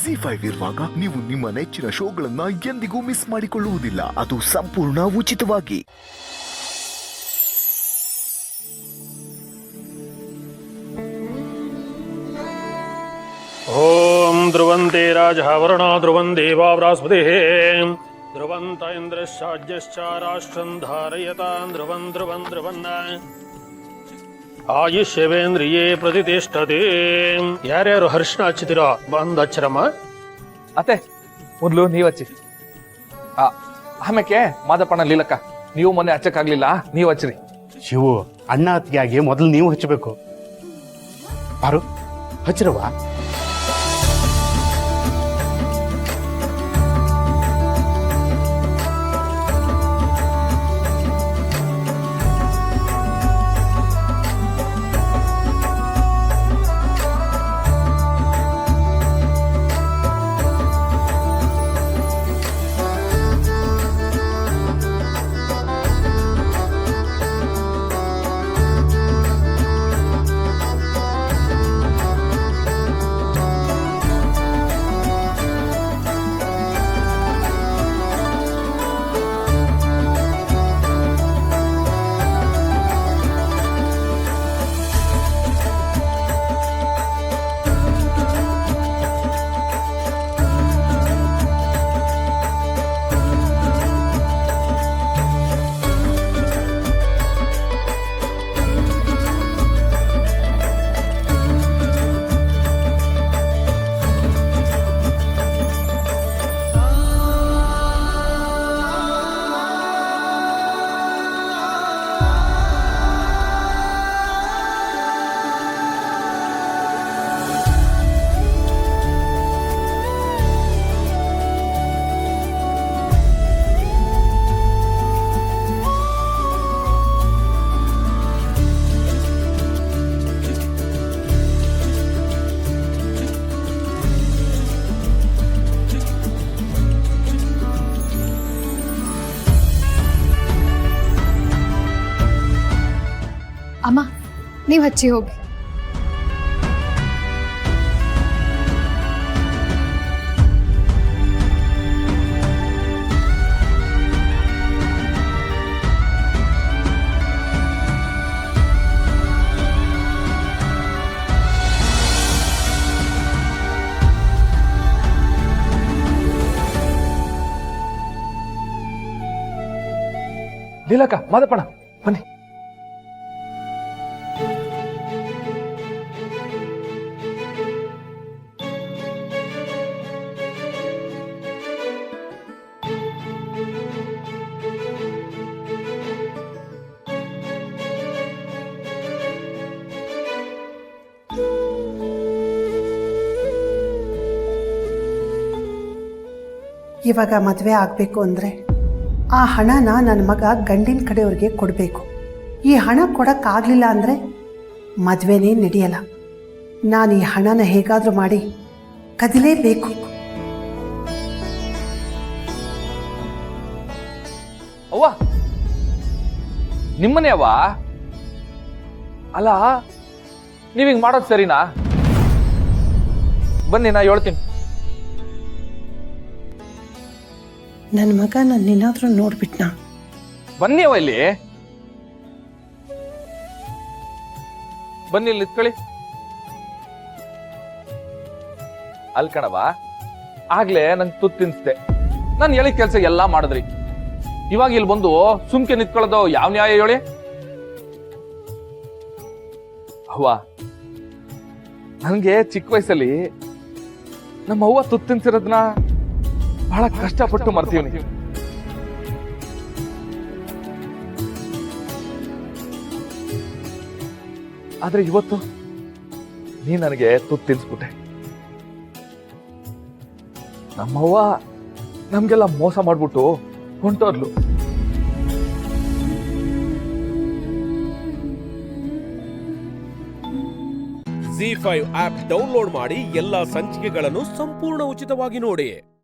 ZEE5 ಇರುವಾಗ ನೀವು ನಿಮ್ಮ ನೆಚ್ಚಿನ ಶೋಗಳನ್ನ ಎಂದಿಗೂ ಮಿಸ್ ಮಾಡಿಕೊಳ್ಳುವುದಿಲ್ಲ. ಅದು ಸಂಪೂರ್ಣ ಉಚಿತವಾಗಿ. ಓಂ ಧ್ರುವಂತೆ ರಾಜ ವರುಣೋ ಧ್ರುವಂ ದೇವಾ ಬೃಹಸ್ಪತಿಃ ಧ್ರುವಂತ ಇಂದ್ರಶ್ಚಾಜ್ಯಶ್ಚ ರಾಷ್ಟ್ರಂ ಧಾರಯತಾಂ ಧ್ರುವಂ ಧ್ರುವಂ ಧ್ರುವನ್ನ ಆಯುಷ್ಯವೇಂದ್ರಿಯೇ ಪ್ರತಿಷ್ಠತೆ. ಯಾರ್ಯಾರು ಹರ್ಷಣ ಹಚ್ಚುತ್ತೀರೋ ಬಂದು ಹಚ್ಚರಮ್ಮ. ಅತ್ತೆ ಮೊದ್ಲು ನೀವ್ ಹಚ್ಚಿ, ಆಮೇಲೆ ಮಾದಪ್ಪಣ್ಣ ಲೀಲಕ್ಕ ನೀವು ಮೊನ್ನೆ ಹಚ್ಚಕ್ಕಾಗ್ಲಿಲ್ಲ, ನೀವ್ ಹಚ್ಚ್ರಿ. ಶಿವು, ಅಣ್ಣ ಅತ್ತಿಗೆ ಮೊದಲು ನೀವು ಹಚ್ಚಬೇಕು. ಬಾರು ಹಚ್ಚಿರವ. ಅಮ್ಮ, ನೀವು ಹಚ್ಚಿ ಹೋಗಿ. ಲೀಲಕ್ಕ, ಮಾದಪ್ಪಣ್ಣ ಬನ್ನಿ. ಇವಾಗ ಮದುವೆ ಆಗಬೇಕು ಅಂದರೆ ಆ ಹಣನ ನನ್ನ ಮಗ ಗಂಡಿನ ಕಡೆಯವ್ರಿಗೆ ಕೊಡಬೇಕು. ಈ ಹಣ ಕೊಡೋಕ್ಕಾಗಲಿಲ್ಲ ಅಂದರೆ ಮದುವೆನೇ ನಡೆಯಲ್ಲ. ನಾನು ಈ ಹಣನ ಹೇಗಾದರೂ ಮಾಡಿ ಕದಿಲೇಬೇಕು. ಅವ್ವ, ನಿಮ್ಮನೆ ಅವ್ವ? ಅಲ್ಲ, ನೀವ್ ಹಿಂಗ್ ಮಾಡೋದು ಸರಿನಾ? ಬನ್ನಿ, ನಾ ಹೇಳ್ತೀನಿ. ನನ್ನ ಮಗ ನನ್ನೇನಾದ್ರೂ ನೋಡ್ಬಿಟ್ನಾ? ಬನ್ನಿ ಅವ ಇಲ್ಲಿ, ಬನ್ನಿ, ಇಲ್ಲಿ ನಿಂತ್ಕೊಳ್ಳಿ. ಅಲ್ ಕಣವ, ಆಗ್ಲೇ ನಂಗೆ ತುತ್ತು ತಿನ್ಸ್ದೆ, ನಾನು ಹೇಳಿದ ಕೆಲಸ ಎಲ್ಲಾ ಮಾಡಿದ್ರಿ. ಇವಾಗ ಇಲ್ಲಿ ಬಂದು ಸುಮ್ಕೆ ನಿಂತ್ಕೊಳ್ಳೋದು ಯಾವ ನ್ಯಾಯ ಹೇಳಿ? ಅವ್ವ, ನನ್ಗೆ ಚಿಕ್ಕ ವಯಸ್ಸಲ್ಲಿ ನಮ್ಮ ಅವ್ವ ತುತ್ತು ತಿನ್ಸಿರೋದನ್ನ ಬಹಳ ಕಷ್ಟಪಟ್ಟು ಮರ್ತೀವಿ. ಆದ್ರೆ ಇವತ್ತು ನೀ ನನಗೆ ತುತ್ತು ತಿನ್ಸ್ಬಿಟ್ಟೆ. ನಮ್ಮವ್ವ ನಮ್ಗೆಲ್ಲ ಮೋಸ ಮಾಡ್ಬಿಟ್ಟು ಹೊಂಟೋದ್ಲು. ZEE5 ಆಪ್ ಡೌನ್ಲೋಡ್ ಮಾಡಿ ಎಲ್ಲಾ ಸಂಚಿಕೆಗಳನ್ನು ಸಂಪೂರ್ಣ ಉಚಿತವಾಗಿ ನೋಡಿ.